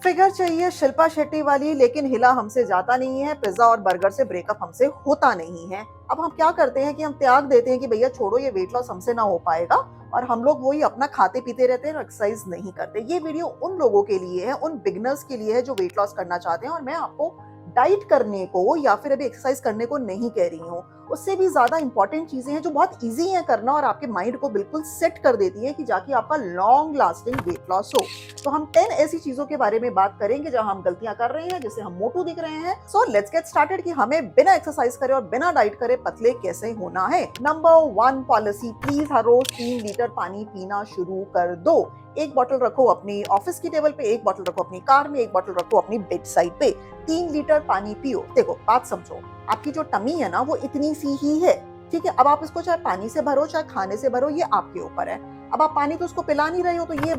Figure चाहिए शिल्पा शेट्टी वाली, लेकिन हिला हमसे जाता नहीं है। पिज्जा और बर्गर से ब्रेकअप हमसे होता नहीं है। अब हम क्या करते हैं कि हम त्याग देते हैं कि भैया छोड़ो, ये वेट लॉस हमसे ना हो पाएगा, और हम लोग वही अपना खाते पीते रहते हैं और एक्सरसाइज नहीं करते। ये वीडियो उन लोगों के लिए है, उन बिगनर्स के लिए है जो वेट लॉस करना चाहते हैं। और मैं आपको डाइट करने को या फिर अभी एक्सरसाइज करने को नहीं कह रही हूँ। उससे भी ज्यादा इंपॉर्टेंट चीजें हैं जो बहुत इजी है करना और आपके माइंड को बिल्कुल सेट कर देती है कि जाके आपका लॉन्ग लास्टिंग वेट लॉस हो। तो हम 10 ऐसी चीजों के बारे में बात करेंगे जहां हम गलतियां कर रहे हैं, जिससे हम मोटू दिख रहे हैं। सो लेट्स गेट स्टार्टेड कि हमें बिना एक्सरसाइज करे और बिना डाइट करे पतले कैसे होना है। नंबर 1 पॉलिसी, प्लीज हर रोज 3 लीटर पानी पीना शुरू कर दो। एक बॉटल रखो अपनी ऑफिस की टेबल पे, एक बॉटल रखो अपनी कार में, एक बॉटल रखो अपनी बेड साइड पे। 3 लीटर पानी पियो। देखो बात समझो, आपकी जो टमी है ना वो इतनी सी ही है, ठीक है। अब आप इसको चाहे पानी से भरो चाहे खाने से भरो, ये आपके ऊपर है। अब आप पानी तो उसको पिला नहीं रहे हो, तो ये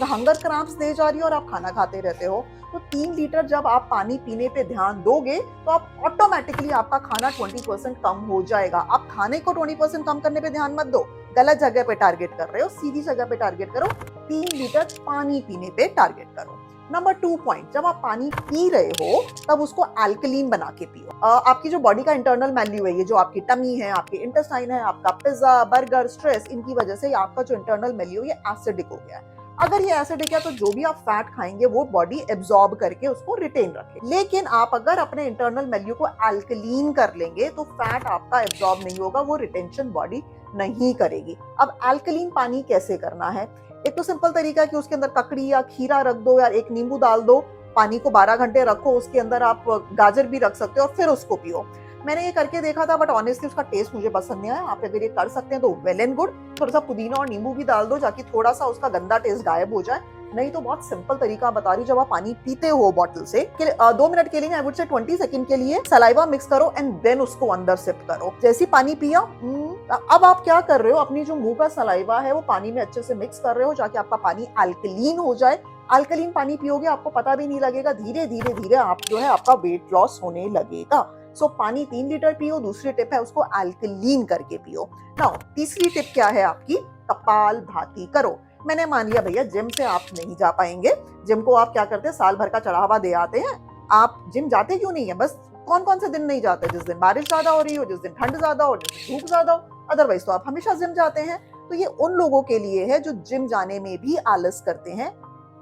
हंगर क्रैम्प्स दे जा रही है और आप खाना खाते रहते हो। तो 3 लीटर जब आप पानी पीने पे ध्यान दोगे तो आप ऑटोमेटिकली आपका खाना 20% कम हो जाएगा। आप खाने को 20% कम करने पे ध्यान मत दो, गलत जगह पे टारगेट कर रहे हो, सीधी जगह पे टारगेट करो। 3 लीटर पानी पीने पे टारगेट करो। नंबर 2 पॉइंट, जब आप पानी पी रहे हो तब उसको अल्कलीन बना के पियो। आपकी जो बॉडी का इंटरनल वैल्यू है, ये जो आपकी टमी है, आपके इंटेस्टाइन है, आपका पिज्जा बर्गर स्ट्रेस, इनकी वजह से आपका जो इंटरनल वैल्यू ये एसिडिक हो गया है। अगर ये एसिडिक है तो जो भी आप फैट खाएंगे वो बॉडी एब्जॉर्ब करके उसको रिटेन रखे। लेकिन आप अगर अपने इंटरनल वैल्यू को अल्कलीन कर लेंगे तो फैट आपका एब्जॉर्ब नहीं होगा, वो रिटेंशन बॉडी नहीं करेगी। अब अल्कलीन पानी कैसे करना है? एक तो सिंपल तरीका है कि उसके अंदर ककड़ी या खीरा रख दो या एक नींबू डाल दो, पानी को 12 घंटे रखो, उसके अंदर आप गाजर भी रख सकते हो और फिर उसको पियो। मैंने ये करके देखा था, बट ऑनेस्टली उसका टेस्ट मुझे पसंद नहीं आया। आप अगर ये कर सकते हैं तो वेल एंड गुड। थोड़ा सा पुदीना और नींबू भी डाल दो ताकि थोड़ा सा उसका गंदा टेस्ट गायब हो जाए। नहीं तो बहुत सिंपल तरीका बता रही हूँ, जब आप पानी पीते हो बॉटल से 2 मिनट के लिए, आई वुड से 20 सेकंड के लिए सलाइवा मिक्स करो एंड देन उसको अंदर सिप करो। जैसे पानी पिया, अब आप क्या कर रहे हो, अपनी जो मुंह का सलाइवा है वो पानी में अच्छे से मिक्स कर रहे हो जाके आपका पानी अल्कलीन हो जाए। अल्कलीन पानी पियोगे आपको पता भी नहीं लगेगा, धीरे धीरे धीरे आप जो है आपका वेट लॉस होने लगेगा। सो पानी 3 लीटर पियो। दूसरी टिप है उसको अल्कलीन करके पियो। नाउ तीसरी टिप क्या है आपकी? कपाल भाती करो। मैंने मान लिया भैया जिम से आप नहीं जा पाएंगे। जिम को आप क्या करते हैं, साल भर का चढ़ावा दे आते हैं। आप जिम जाते क्यों नहीं है? बस कौन कौन से दिन नहीं जाते? जिस दिन बारिश ज्यादा हो रही हो, जिस दिन ठंड ज्यादा हो, जिस दिन धूप ज्यादा हो, अदरवाइज तो आप हमेशा जिम जाते हैं। तो ये उन लोगों के लिए है जो जिम जाने में भी आलस करते हैं।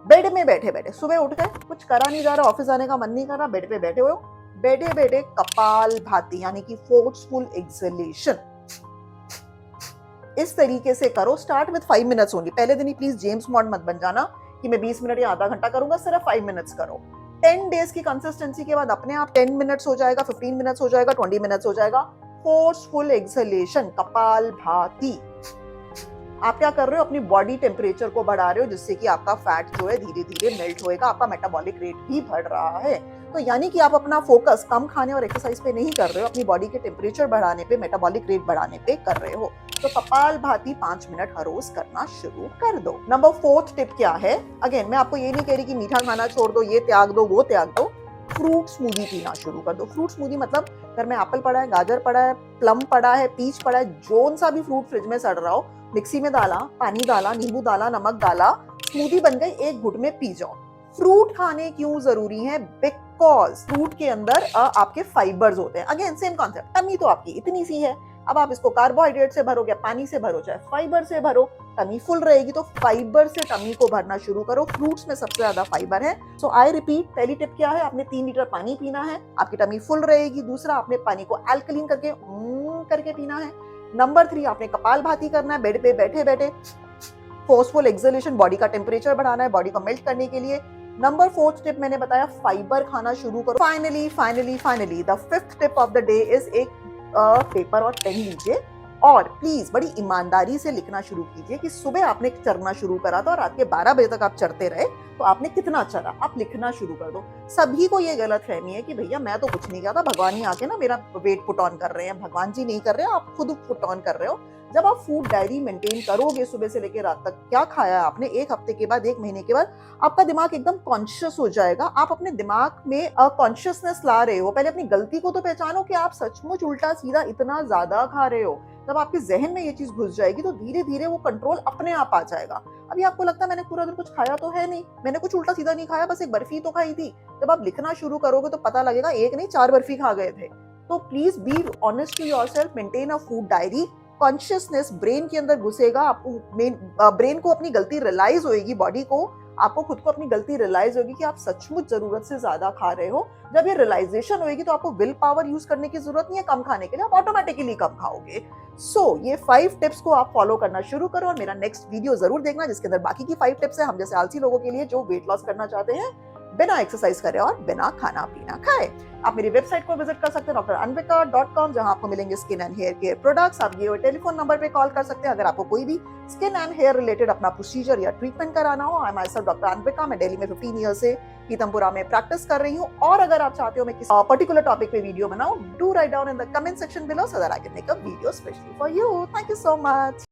बेड में बैठे बैठे सुबह उठ गए, कुछ करा नहीं जा रहा, ऑफिस जाने का मन नहीं कर रहा, बेड पे बैठे हुए हो, बैठे बैठे कपाल भाती यानी कि फोर्सफुल एक्सलेशन इस तरीके से करो। Start with 5 minutes only. पहले दिन ही प्लीज जेम्स बॉन्ड मत बन जाना कि मैं 20 मिनट या आधा घंटा करूंगा, सिर्फ 5 मिनट्स करो। 10 डेज की कंसिस्टेंसी के बाद अपने आप 10 मिनट्स हो जाएगा, 15 मिनट्स हो जाएगा, 20 मिनट्स हो जाएगा। फोर्सफुल एक्सलेशन, कपाल भाती। आप क्या कर रहे हो, अपनी बॉडी टेम्परेचर को बढ़ा रहे हो, जिससे कि आपका फैट जो है धीरे धीरे मेल्ट होएगा, आपका मेटाबॉलिक रेट भी बढ़ रहा है। तो यानी कि आप अपना फोकस कम खाने और एक्सरसाइज पे नहीं कर रहे हो, अपनी बॉडी के टेम्परेचर बढ़ाने पे, मेटाबॉलिक रेट बढ़ाने पे कर रहे हो। तो कपाल भाती 5 मिनट हर रोज करना शुरू कर दो। नंबर 4 टिप क्या है? अगेन मैं आपको ये नहीं कह रही कि मीठा खाना छोड़ दो, ये त्याग दो, वो त्याग दो। फ्रूट स्मूदी पीना शुरू कर दो। फ्रूट स्मूदी मतलब घर में एप्पल पड़ा है, गाजर पड़ा है, प्लम पड़ा है, पीच पड़ा है, जोन सा भी फ्रूट फ्रिज में सड़ रहा हो, मिक्सी में डाला, पानी डाला, नींबू डाला, नमक डाला, स्मूदी बन गई, एक घुट में पी जाओ। फ्रूट खाने क्यों जरूरी है? बिकॉज फ्रूट के अंदर आपके फाइबर्स होते हैं। अगेन सेम कॉन्सेप्ट, टमी तो आपकी इतनी सी है, अब आप इसको कार्बोहाइड्रेट से भरोगे, पानी से भरो, चाहे फाइबर से भरो, टमी फुल रहेगी। तो फाइबर से टमी को भरना शुरू करो। फ्रूट्स में सबसे ज्यादा फाइबर है। सो आई रिपीट, पहली टिप क्या है? आपने 3 लीटर पानी पीना है, आपकी टमी फुल रहेगी। दूसरा, आपने पानी को अल्कलीन करके पीना है। नंबर 3, आपने कपाल भाती करना है, बेड पे बैठे बैठे। फोर्सफुल एक्सलेशन, बॉडी का टेम्परेचर बढ़ाना है, बॉडी को मेल्ट करने के लिए। नंबर 4 टिप मैंने बताया, फाइबर खाना शुरू करो। Finally the 5th tip of the day is एक पेपर और पेन लीजिए और प्लीज बड़ी ईमानदारी से लिखना शुरू कीजिए कि सुबह आपने चरना शुरू करा था और रात के 12 बजे तक आप चरते रहे, तो आपने कितना चरा, आप लिखना शुरू कर दो। सभी को ये गलत फहमी है कि भैया मैं तो कुछ नहीं किया था, भगवान ही आके ना मेरा वेट पुट ऑन कर रहे हैं। भगवान जी नहीं कर रहे हैं, आप खुद पुट ऑन कर रहे हो। जब आप फूड डायरी मेंटेन करोगे सुबह से लेकर रात तक क्या खाया आपने, 1 हफ्ते के बाद, 1 महीने के बाद आपका दिमाग एकदम कॉन्शियस हो जाएगा। आप अपने दिमाग में कॉन्शियसनेस ला रहे हो। पहले अपनी गलती को तो पहचानो कि आप सचमुच उल्टा-सीधा इतना ज़्यादा खा रहे हो। जब आपके ज़हन में ये चीज़ घुस जाएगी तो धीरे-धीरे वो कंट्रोल अपने आप आ जाएगा। अभी आपको लगता है मैंने पूरा दिन कुछ खाया तो है नहीं, मैंने कुछ उल्टा-सीधा नहीं खाया, बस एक बर्फी तो खाई थी। जब आप लिखना शुरू करोगे तो पता लगेगा 1 नहीं 4 बर्फी खा गए थे। तो please be honest to yourself, maintain a food diary. Consciousness brain के अंदर घुसेगा, आपको ब्रेन को अपनी गलती रियलाइज़ होएगी, बॉडी को, आपको खुद को अपनी गलती रियलाइज़ होगी कि आप सचमुच ज़रूरत से ज़्यादा खा रहे हो। जब ये रियलाइज़ेशन होएगी तो आपको विल पावर यूज़ करने की ज़रूरत नहीं है कम खाने के लिए, आप ऑटोमैटिकली कम खाओगे। ये 5 टिप्स को आप फॉलो करना शुरू करो और मेरा नेक्स्ट वीडियो ज़रूर देखना जिसके अंदर बाकी की 5 टिप्स है हम जैसे आलसी लोगों के लिए जो वेट लॉस करना चाहते हैं बिना एक्सरसाइज करे और बिना खाना-पीना खाए। आप मेरी वेबसाइट को विजिट कर सकते हैं dranvika.com जहां आपको मिलेंगे skin and hair care products. आप ये टेलीफोन नंबर पे कॉल कर सकते हैं अगर आपको कोई भी स्किन एंड हेयर रिलेटेड अपना प्रोसीजर या ट्रीटमेंट कराना हो। I am myself doctor Anvika, मैं दिल्ली में 15 ईयर से पीतमपुरा में प्रैक्टिस कर रही हूँ। और अगर आप चाहते हो मैं किसी पर्टिकुलर टॉपिक पे वीडियो बनाऊं, do write down in the comment section below so that I can make a video specially for you. Thank you so much.